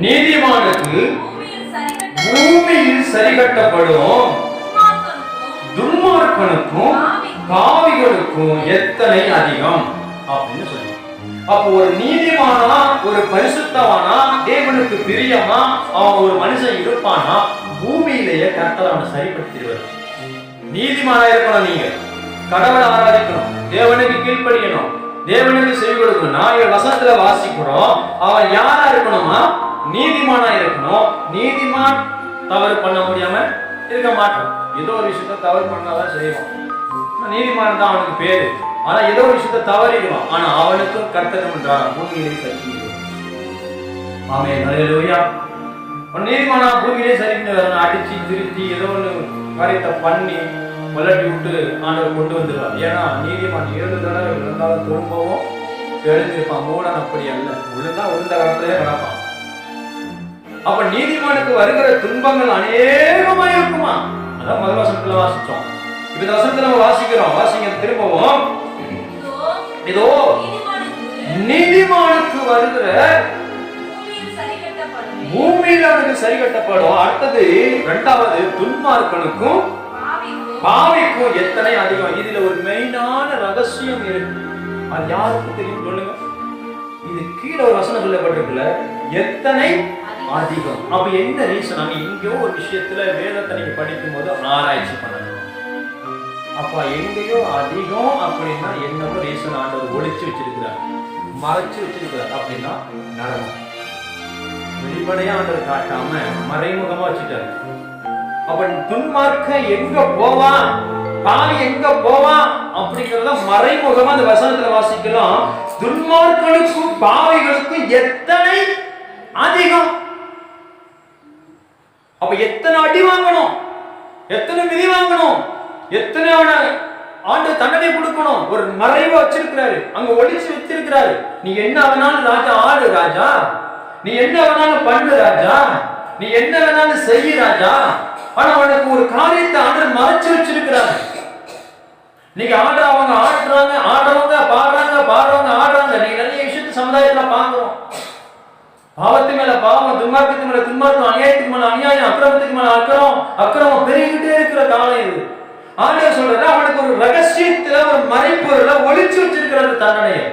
நீதிமானுக்கு பூமியில் சரிகட்டப்படும், துன்மார்க்கனுக்கும் பாவிகளுக்கும் எத்தனை அதிகம் அப்படின்னு சொல்லுவாங்க. அப்போ ஒரு நீதிமானா, ஒரு பரிசுத்தவானா, தேவனுக்கு பிரியமா அவன் ஒரு மனுஷன் இருப்பானா, பூமியிலேயே கர்த்தர் அவனை சரிப்படுத்திடுவார். நீதிமானா இருக்கணும், நீங்க கடவுளை ஆராதிக்கணும், தேவனுக்கு கீழ்ப்படியணும், தேவனுக்கு செவி கொடுக்கணும். நான் வசனத்துல வாசிக்கிறோம், அவன் யாரா இருக்கணுமா? நீதிமானா இருக்கணும். நீதிமான் தவறு பண்ண முடியாம இருக்க மாட்டான். ஏதோ ஒரு விஷயத்த தவறு பண்ணாதான் செய்வான். நீதிமான் தான் அவனுக்கு பேரு. ஆனா ஏதோ ஒரு விஷயத்த தவறிடுவான். ஆனா அவனுக்கும் கர்த்தர் பண்றான், பூமியிலே சரி. ஆமென், ஹல்லேலூயா. ஒரு நீதிமானா பூமியிலே சரின்னு வரணும். அடிச்சு திருத்தி ஏதோ ஒண்ணு காரியத்தை பண்ணி வளர்த்தி விட்டு ஆண்டவர் கொண்டு வந்துடுவார். ஏன்னா நீதிமான் 7 தடவை இருந்தாலும் திரும்பவும் எழுந்திருப்பான். மூடன் அப்படி அல்ல, விழுந்தா விழுந்த காலத்திலே நடப்பான். அப்ப நீதிமானுக்கு வருகிற துன்பங்கள் அநேகமா இருக்குமா? அதான் முதல் வசனத்துல வாசிச்சோம். இந்த வசனத்துல நம்ம வாசிக்கிறோம், வாசிங்க திரும்பவும். இதோ நீதிமானுக்கு வருகிற பூமியில் அவனுக்கு சரி கட்டப்படும். அடுத்தது இரண்டாவது, துன்மார்க்கனுக்கும் பாவிக்கும் எத்தனை அதிகம். இதுல ஒரு மெயினான ரகசியம் இருக்கு. அது யாருக்கு தெரியும் சொல்லுங்க? இது கீழே ஒரு வசனம் சொல்லப்பட்டிருக்குல்ல, எத்தனை அதிகம். அப்ப என்ன ரீசன்? நம்ம எங்கேயோ ஒரு விஷயத்துல வேதத்தை நீங்க படிக்கும் போது ஆராய்ச்சி பண்ணணும். அப்ப எங்கேயோ அதிகம் அப்படின்னா என்னவோ ரீசன் ஆண்டவர் ஒளிச்சு வச்சிருக்கிறார், மறைச்சு வச்சிருக்கிறார். அப்படின்னா நடனம் வெளிப்படையா ஆண்டவர் காட்டாம மறைமுகமா வச்சுட்டாரு. அப்ப துன்மார்க்க எங்க போவான், பாவி எங்க போவான் அப்படிங்கறத மறைமுகமா அந்த வசனத்துல வாசிக்கலாம். துன்மார்க்கனுக்கும் பாவிகளுக்கும் எத்தனை அதிகம். அப்ப எத்தனை அடி வாங்கணும், எத்தனை மிதி வாங்கணும், எத்தனை ஆண்டு தண்டனை கொடுக்கணும். ஒரு மறைவா வச்சிருக்கிறாரு, அங்க ஒளிச்சு வச்சிருக்கிறாரு. நீ என்ன வேணாலும் ராஜா ஆடு ராஜா, நீ என்ன வேணாலும் பண்ணு ராஜா, நீ என்ன வேணாலும் செய்ய ராஜா. ஆனா அவனுக்கு ஒரு காரியத்தை ஆண்டவர் மறைச்சு வச்சிருக்கிறாரு. நீங்க ஆடுறவங்க ஆடுறாங்க, ஆடுறவங்க பாடுறாங்க, பாடுறவங்க ஆடுறாங்க. நீங்க நிறைய விஷயத்த சமுதாயத்துல பாக்குறோம். பாவத்து மேல பாவம், துன்மார்க்கத்துக்கு மேல துன்மார்க்கம், அநியாயத்துக்கு மேல அநியாயம், அக்கிரமத்துக்கு மேல அக்கிரமம் பெருகிட்டே இருக்கிற காலம் இது. ஆண்டவர் சொல்றாரு, அவனுக்கு ஒரு ரகசியத்துல ஒரு மறைப்பொருள ஒளிச்சு வச்சிருக்கிறது தண்டனையை.